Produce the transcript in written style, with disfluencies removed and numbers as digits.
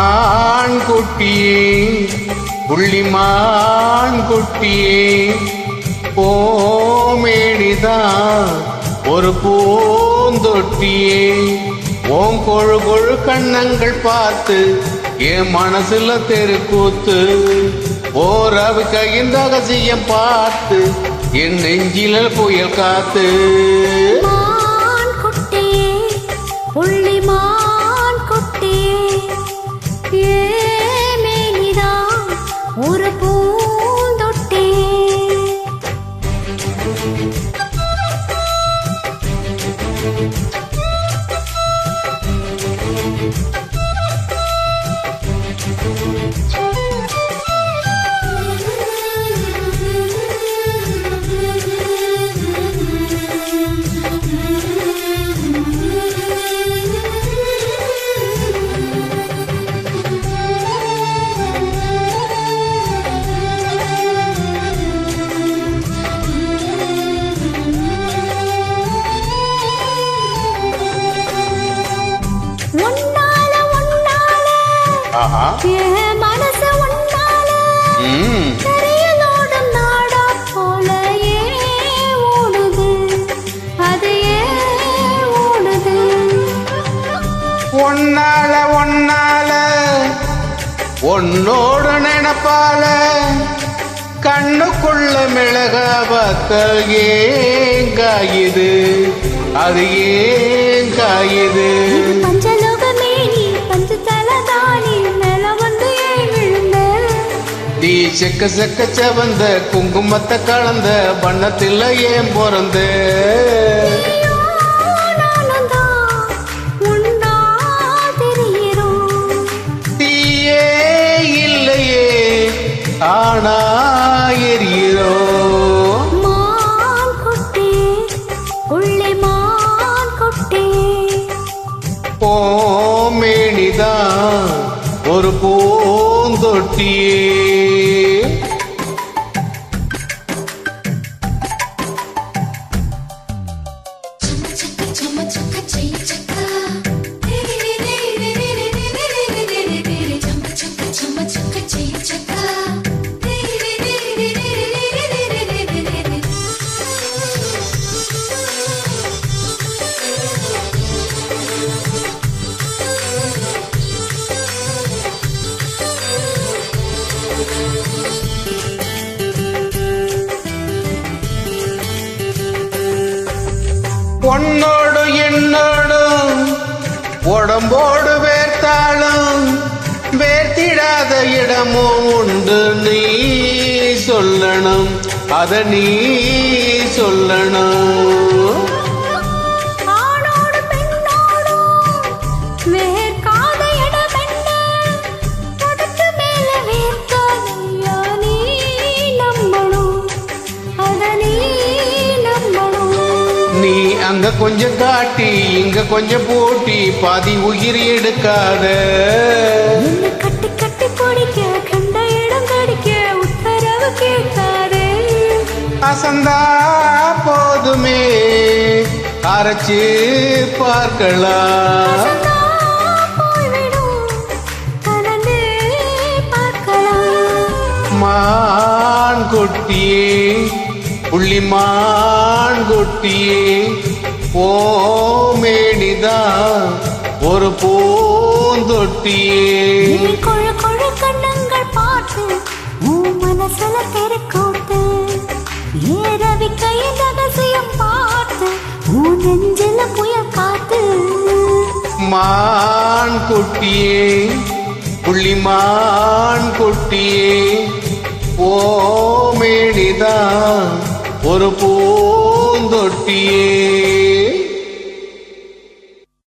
மான் குட்டியே புள்ளிமான் குட்டியே ஓமேடிதான் ஒரு பூந்தொட்டியே ஓம் கொழு கொழு கண்ணங்கள் பார்த்து என் மனசுல தெருக்கூத்து ஓரவு கையின் ரகசியம் பார்த்து என் நெஞ்சில புயல் காத்து புள்ளிமான் குட்டியே மேனிதான் ஒரு பூந்தொட்டி மனச ஒன்னால கரையலோடும் நாடா போல ஓடுது அது ஓடுது ஒன்னால ஒன்னோடு நினைப்பால கண்ணுக்குள்ள மிளகாவத்தல் ஏன் காயுது அது ஏன் காயுது நீ செக்க செக்க செவந்த குங்குமத்தை கலந்த வண்ணத்தில் ஏன் பிறந்த தீயே இல்லையே ஆனா எரியோ ஓமேனிதான் ஒரு பூந்தொட்டியே உன்னோடு என்னோடும் உடம்போடு வேர்த்தாலும் வேர்த்திடாத இடமும் உண்டு நீ சொல்லணும் அத நீ சொல்லணும் நீ அங்க கொஞ்சம் காட்டி இங்க கொஞ்சம் போட்டி பாதி உயிர் எடுக்காத கட்டி கட்டி பிடிக்க கண்ட இடம் கடிக்க உத்தரவு கேட்காதே அசந்தா போதுமே அரைச்சு பார்க்கலாம் மான் குட்டியே புள்ளிமான் குட்டியே ஓமேனிதான் ஒரு பூந்தொட்டியே கொழு கொழு கண்ணங்கள் பார்த்து மனசுல தெருக்கூத்து ஏறவி கையின் ரகசியம் பார்த்து நெஞ்சில புயல் காத்து மான் குட்டியே புள்ளிமான் குட்டியே ஓமேனிதான் ஒரு பூந்தொட்டியே